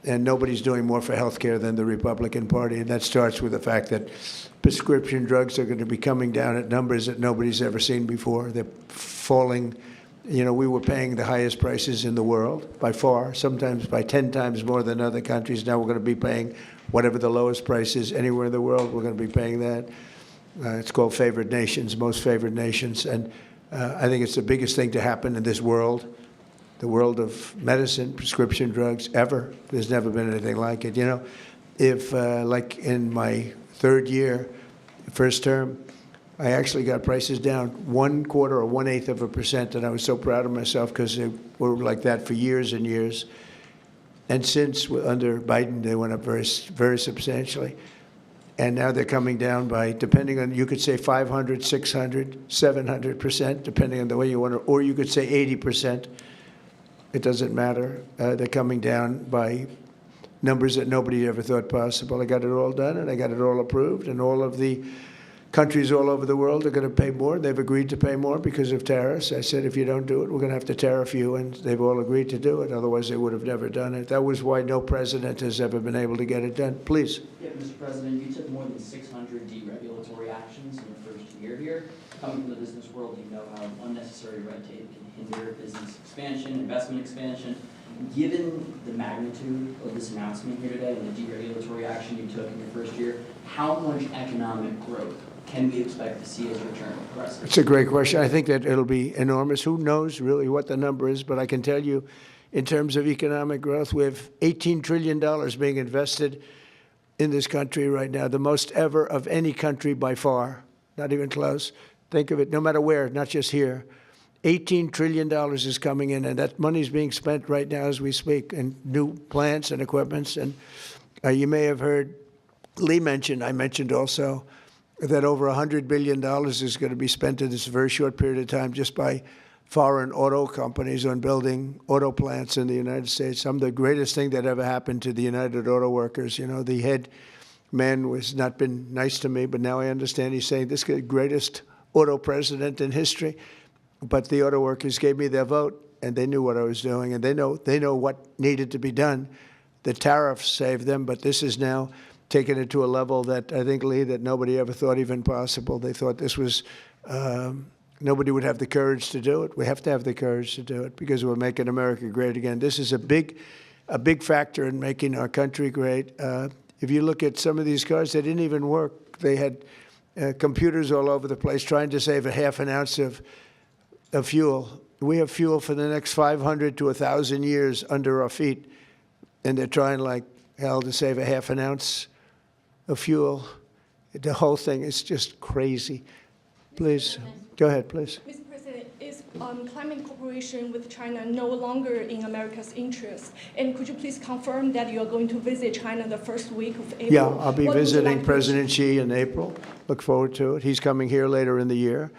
and nobody's doing more for health care than the Republican Party. And that starts with the fact that prescription drugs are going to be coming down at numbers that nobody's ever seen before. They're falling. You know, we were paying the highest prices in the world by far, sometimes by 10 times more than other countries. Now we're going to be paying whatever the lowest price is anywhere in the world. We're going to be paying that. It's called favored nations, most favored nations. And I think it's the biggest thing to happen in this world, the world of medicine, prescription drugs, ever. There's never been anything like it. You know, if like in my third year, first term, I actually got prices down 1/4 or 1/8%, and I was so proud of myself because they were like that for years and years. And since under Biden, they went up very, very substantially. And now they're coming down by, depending on, you could say 500, 600, 700%, depending on the way you want to, or you could say 80%. It doesn't matter. They're coming down by numbers that nobody ever thought possible. I got it all done, and I got it all approved, and all of the countries all over the world are going to pay more. They've agreed to pay more because of tariffs. I said, if you don't do it, we're going to have to tariff you, and they've all agreed to do it. Otherwise, they would have never done it. That was why no president has ever been able to get it done. Please. Yeah, Mr. President, you took more than 600 deregulatory actions in your first year here. Coming from the business world, you know how unnecessary red tape can hinder business expansion, investment expansion. Given the magnitude of this announcement here today and the deregulatory action you took in your first year, how much economic growth can we expect to see as return progresses? It's a great question. I think that it'll be enormous. Who knows really what the number is, but I can tell you in terms of economic growth, we have $18 trillion being invested in this country right now, the most ever of any country by far, not even close. Think of it, no matter where, not just here. $18 trillion is coming in, and that money is being spent right now as we speak in new plants and equipments. And you may have heard Lee mention, I mentioned also, that over $100 billion is going to be spent in this very short period of time just by foreign auto companies on building auto plants in the United States. The greatest thing that ever happened to the United Auto Workers. You know, the head man has not been nice to me, but now I understand he's saying this is the greatest auto president in history. But the auto workers gave me their vote, and they knew what I was doing, and they know what needed to be done. The tariffs saved them, but this is now taken it to a level that I think, Lee, that nobody ever thought even possible. They thought this was, nobody would have the courage to do it. We have to have the courage to do it because we're making America great again. This is a big factor in making our country great. If you look at some of these cars, they didn't even work. They had computers all over the place trying to save a half an ounce of fuel. We have fuel for the next 500 to 1,000 years under our feet, and they're trying like hell to save a half an ounce of fuel. The whole thing is just crazy. Please, go ahead, please. Mr. President, is climate cooperation with China no longer in America's interest? And could you please confirm that you are going to visit China the first week of April? Yeah, I'll be visiting President Xi in April. Look forward to it. He's coming here later in the year,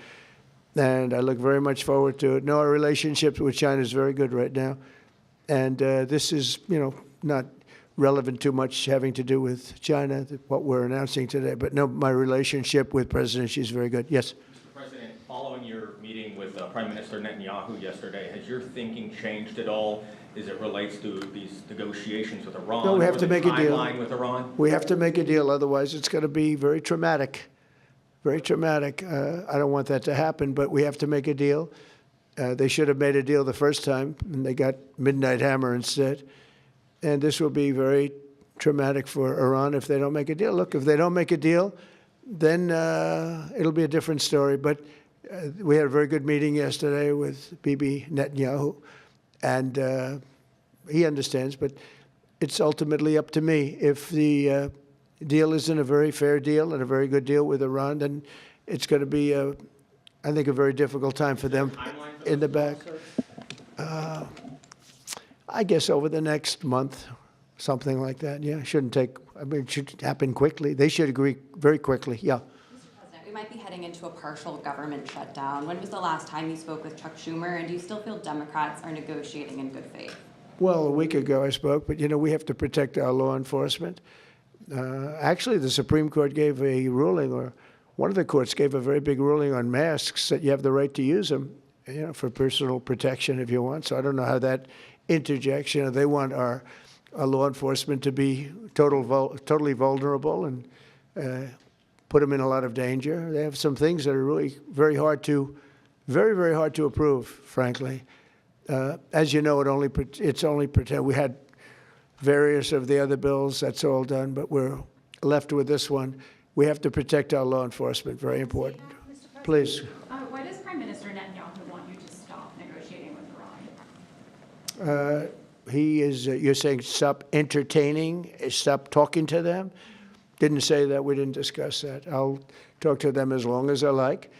and I look very much forward to it. No, our relationship with China is very good right now, and this is, you know, not relevant too much having to do with China, what we're announcing today. But no, my relationship with President Xi is very good. Yes? Mr. President, following your meeting with Prime Minister Netanyahu yesterday, has your thinking changed at all as it relates to these negotiations with Iran? No, we have to make a deal. With Iran? We have to make a deal, otherwise it's going to be very traumatic. Very traumatic. I don't want that to happen, but we have to make a deal. They should have made a deal the first time, and they got Midnight Hammer instead. And this will be very traumatic for Iran if they don't make a deal. Look, if they don't make a deal, then it'll be a different story. But we had a very good meeting yesterday with Bibi Netanyahu, and he understands. But it's ultimately up to me. If the deal isn't a very fair deal and a very good deal with Iran, then it's going to be, I think, a very difficult time for them in the back. I guess over the next month, something like that. Yeah, shouldn't take, I mean, it should happen quickly. They should agree very quickly. Yeah. Mr. President, we might be heading into a partial government shutdown. When was the last time you spoke with Chuck Schumer, and do you still feel Democrats are negotiating in good faith? Well, a week ago I spoke, but, you know, we have to protect our law enforcement. Actually, the Supreme Court gave a ruling, or one of the courts gave a very big ruling on masks, that you have the right to use them, you know, for personal protection if you want. So I don't know how that interjects. You know, they want our our law enforcement to be totally vulnerable and put them in a lot of danger. They have some things that are really very, very hard to approve, frankly. As you know, it's only pretend. We had various of the other bills, that's all done, but we're left with this one. We have to protect our law enforcement, very important. Please. Why does Prime Minister Netanyahu want you to stop negotiating with Iran? He is, you're saying stop entertaining, stop talking to them? Didn't say that, we didn't discuss that. I'll talk to them as long as I like,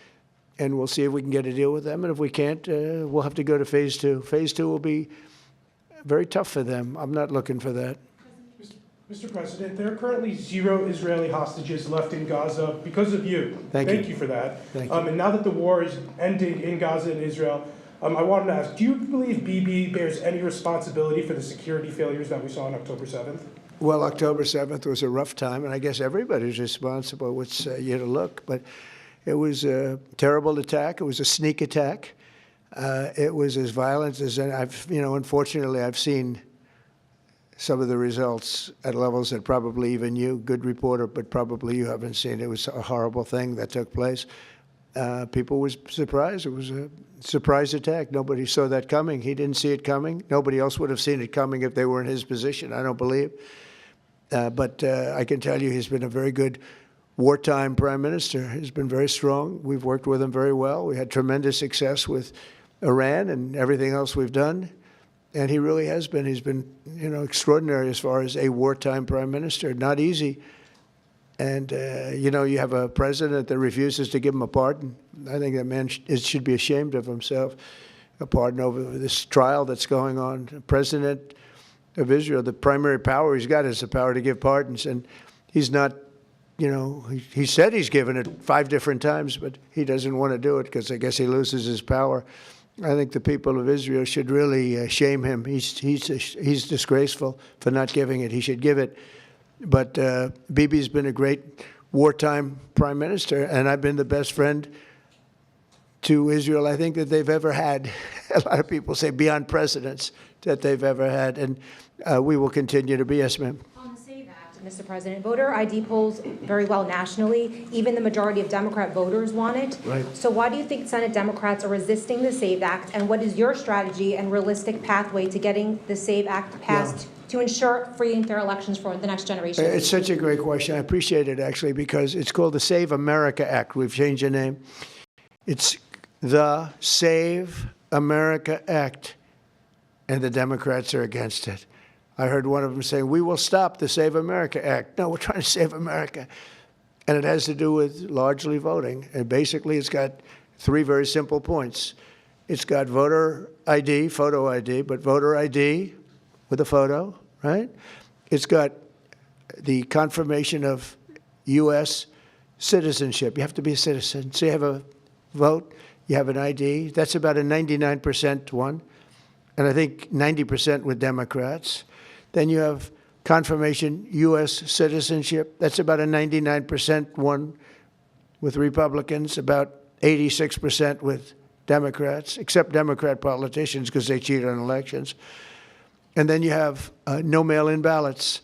and we'll see if we can get a deal with them, and if we can't, we'll have to go to phase 2. Phase 2 will be very tough for them. I'm not looking for that. Mr. President, there are currently 0 Israeli hostages left in Gaza because of you. Thank you for that. Thank you. And now that the war is ending in Gaza and Israel, I wanted to ask, do you believe Bibi bears any responsibility for the security failures that we saw on October 7th? Well, October 7th was a rough time, and I guess everybody's responsible. It's you to look, but it was a terrible attack. It was a sneak attack. It was as violent as unfortunately, I've seen some of the results at levels that probably even you, good reporter, but probably you haven't seen. It was a horrible thing that took place. People were surprised. It was a surprise attack. Nobody saw that coming. He didn't see it coming. Nobody else would have seen it coming if they were in his position, I don't believe. But I can tell you he's been a very good wartime prime minister. He's been very strong. We've worked with him very well. We had tremendous success with Iran and everything else we've done. And he really has been. He's been, extraordinary as far as a wartime prime minister. Not easy. And, you have a president that refuses to give him a pardon. I think that man should be ashamed of himself. A pardon over this trial that's going on. The president of Israel, the primary power he's got is the power to give pardons. And he's not, he said he's given it 5 different times, but he doesn't want to do it because I guess he loses his power. I think the people of Israel should really shame him. He's disgraceful for not giving it. He should give it. But Bibi's been a great wartime prime minister, and I've been the best friend to Israel I think that they've ever had. A lot of people say beyond presidents that they've ever had, and we will continue to be. Yes, ma'am. Mr. President, voter ID polls very well nationally. Even the majority of Democrat voters want it. Right. So why do you think Senate Democrats are resisting the SAVE Act, and what is your strategy and realistic pathway to getting the SAVE Act passed to ensure free and fair elections for the next generation? It's such a great question. I appreciate it, actually, because it's called the Save America Act. We've changed the name. It's the Save America Act, and the Democrats are against it. I heard one of them saying, we will stop the Save America Act. No, we're trying to save America. And it has to do with largely voting. And basically, it's got 3 very simple points. It's got voter ID, photo ID, but voter ID with a photo, right? It's got the confirmation of U.S. citizenship. You have to be a citizen. So you have a vote, you have an ID. That's about a 99% one. And I think 90% with Democrats. Then you have confirmation U.S. citizenship. That's about a 99% one with Republicans, about 86% with Democrats, except Democrat politicians because they cheat on elections. And then you have no mail-in ballots.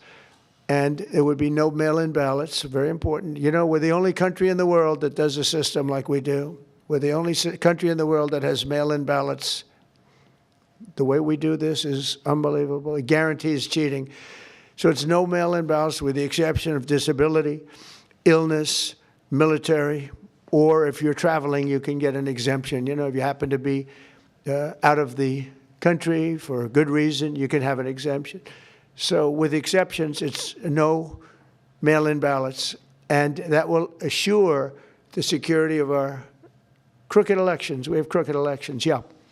And there would be no mail-in ballots, very important. We're the only country in the world that does a system like we do. We're the only country in the world that has mail-in ballots. The way we do this is unbelievable. It guarantees cheating. So it's no mail-in ballots with the exception of disability, illness, military, or if you're traveling, you can get an exemption. If you happen to be out of the country for a good reason, you can have an exemption. So with exceptions, it's no mail-in ballots. And that will assure the security of our crooked elections. We have crooked elections, yeah.